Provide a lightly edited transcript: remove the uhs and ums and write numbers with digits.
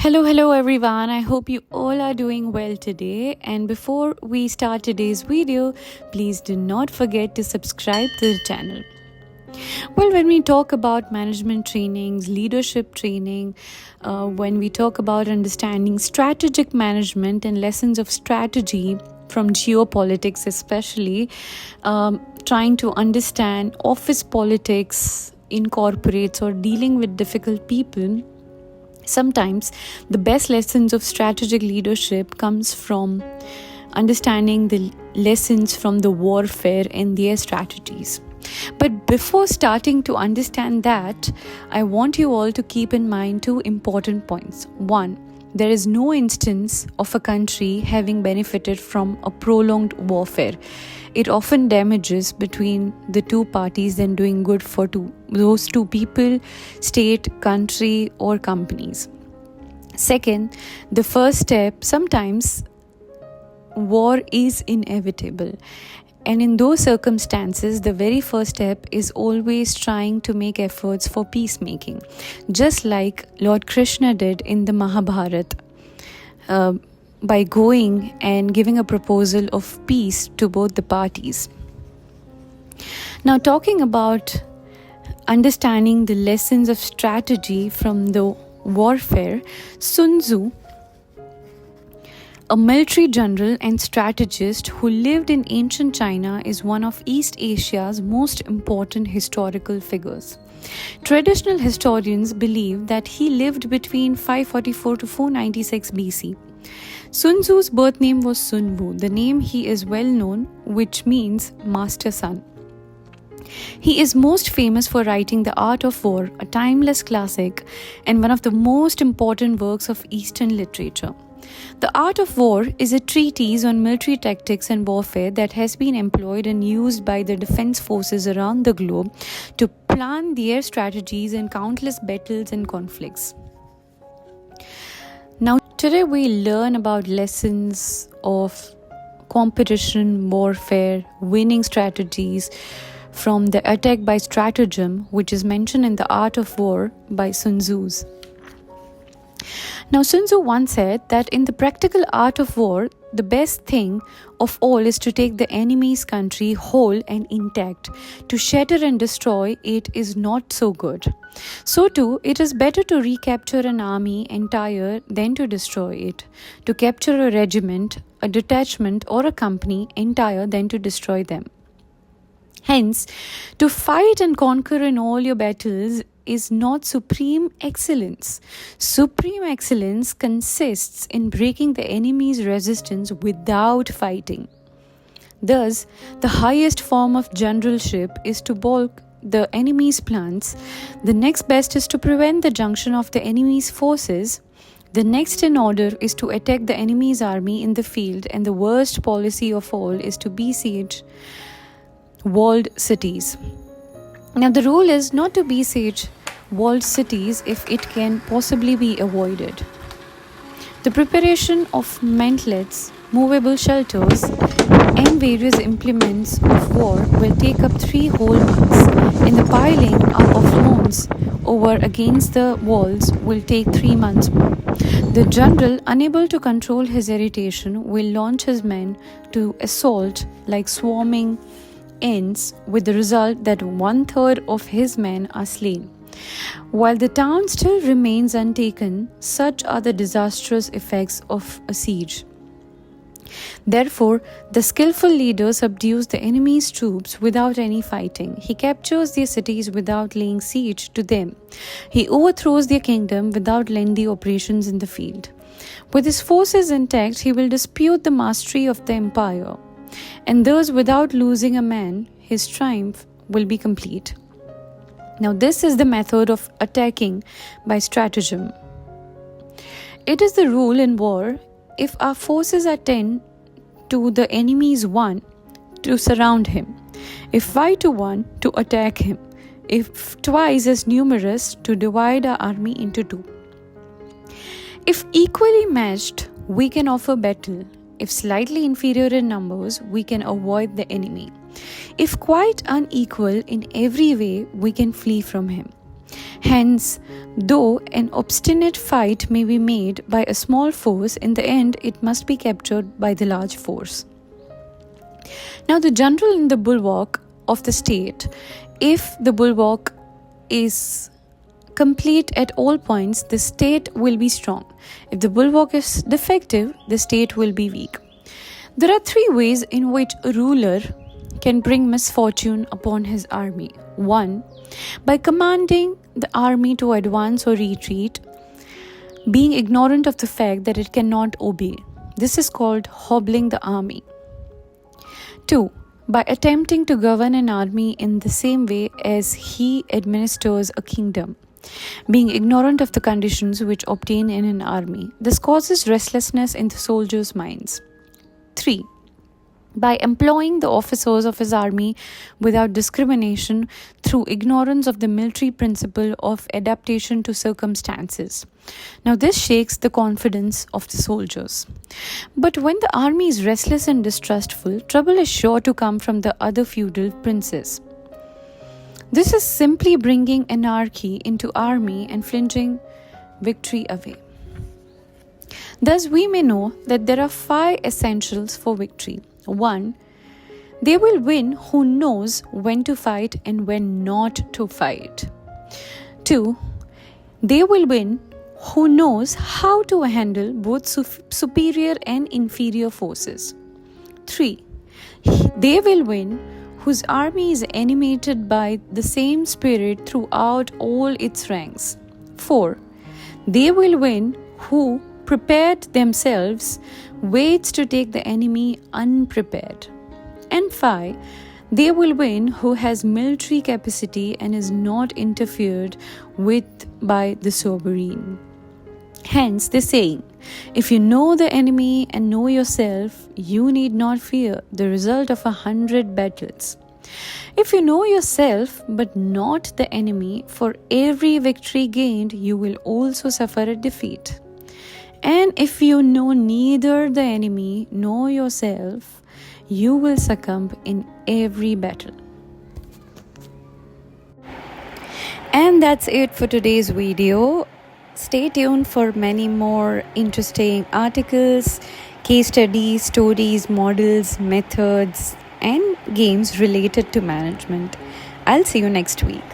Hello everyone. I hope you all are doing well today. And before we start today's video, please do not forget to subscribe to the channel. Well, when we talk about management trainings, leadership training, when we talk about understanding strategic management and lessons of strategy from geopolitics, especially trying to understand office politics in corporates or dealing with difficult people, sometimes the best lessons of strategic leadership comes from understanding the lessons from the warfare and their strategies. But before starting to understand that, I want you all to keep in mind two important points. One, there is no instance of a country having benefited from a prolonged warfare. It often damages between the two parties than doing good for those two people, state, country, or companies. Second, the first step, sometimes war is inevitable. And in those circumstances, the very first step is always trying to make efforts for peacemaking, just like Lord Krishna did in the Mahabharata, by going and giving a proposal of peace to both the parties. Now, talking about understanding the lessons of strategy from the warfare, Sun Tzu, a military general and strategist who lived in ancient China, is one of East Asia's most important historical figures. Traditional historians believe that he lived between 544 to 496 BC. Sun Tzu's birth name was Sun Wu, the name he is well known, which means master son. He is most famous for writing The Art of War, a timeless classic and one of the most important works of Eastern literature. The Art of War is a treatise on military tactics and warfare that has been employed and used by the defense forces around the globe to plan their strategies in countless battles and conflicts. Now, today we learn about lessons of competition, warfare, winning strategies from the attack by stratagem, which is mentioned in The Art of War by Sun Tzu. Now, Sun Tzu once said that in the practical art of war, the best thing of all is to take the enemy's country whole and intact. To shatter and destroy it is not so good. So too, it is better to recapture an army entire than to destroy it. To capture a regiment, a detachment, or a company entire than to destroy them. Hence, to fight and conquer in all your battles is not supreme excellence. Supreme excellence consists in breaking the enemy's resistance without fighting. Thus, the highest form of generalship is to balk the enemy's plans. The next best is to prevent the junction of the enemy's forces. The next in order is to attack the enemy's army in the field, and the worst policy of all is to besiege walled cities. Now, the rule is not to besiege walled cities if it can possibly be avoided. The preparation of mantlets, movable shelters, and various implements of war will take up 3 whole months, and the piling up of stones over against the walls will take 3 months more. The general, unable to control his irritation, will launch his men to assault like swarming ants, with the result that 1/3 of his men are slain. While the town still remains untaken, such are the disastrous effects of a siege. Therefore, the skillful leader subdues the enemy's troops without any fighting. He captures their cities without laying siege to them. He overthrows their kingdom without lengthy operations in the field. With his forces intact, he will dispute the mastery of the empire, and thus, without losing a man, his triumph will be complete. Now, this is the method of attacking by stratagem. It is the rule in war, if our forces are 10 to the enemy's 1, to surround him; if 5 to 1, to attack him; if twice as numerous, to divide our army into 2. If equally matched, we can offer battle. If slightly inferior in numbers, we can avoid the enemy. If quite unequal in every way, we can flee from him. Hence, though an obstinate fight may be made by a small force, in the end it must be captured by the large force. Now, the general in the bulwark of the state, if the bulwark is complete at all points, the state will be strong. If the bulwark is defective, the state will be weak. There are three ways in which a ruler can bring misfortune upon his army. 1. By commanding the army to advance or retreat, being ignorant of the fact that it cannot obey. This is called hobbling the army. 2. By attempting to govern an army in the same way as he administers a kingdom, being ignorant of the conditions which obtain in an army. This causes restlessness in the soldiers' minds. 3. By employing the officers of his army without discrimination through ignorance of the military principle of adaptation to circumstances. Now, this shakes the confidence of the soldiers. But when the army is restless and distrustful, trouble is sure to come from the other feudal princes. This is simply bringing anarchy into army and flinching victory away. Thus, we may know that there are 5 essentials for victory. 1. They will win who knows when to fight and when not to fight. 2. They will win who knows how to handle both superior and inferior forces. 3. They will win whose army is animated by the same spirit throughout all its ranks. 4. They will win who prepared themselves, waits to take the enemy unprepared. And 5. They will win who has military capacity and is not interfered with by the sovereign. Hence the saying, if you know the enemy and know yourself, you need not fear the result of 100 battles. If you know yourself but not the enemy, for every victory gained, you will also suffer a defeat. And if you know neither the enemy nor yourself, you will succumb in every battle. And that's it for today's video. Stay tuned for many more interesting articles, case studies, stories, models, methods, and games related to management. I'll see you next week.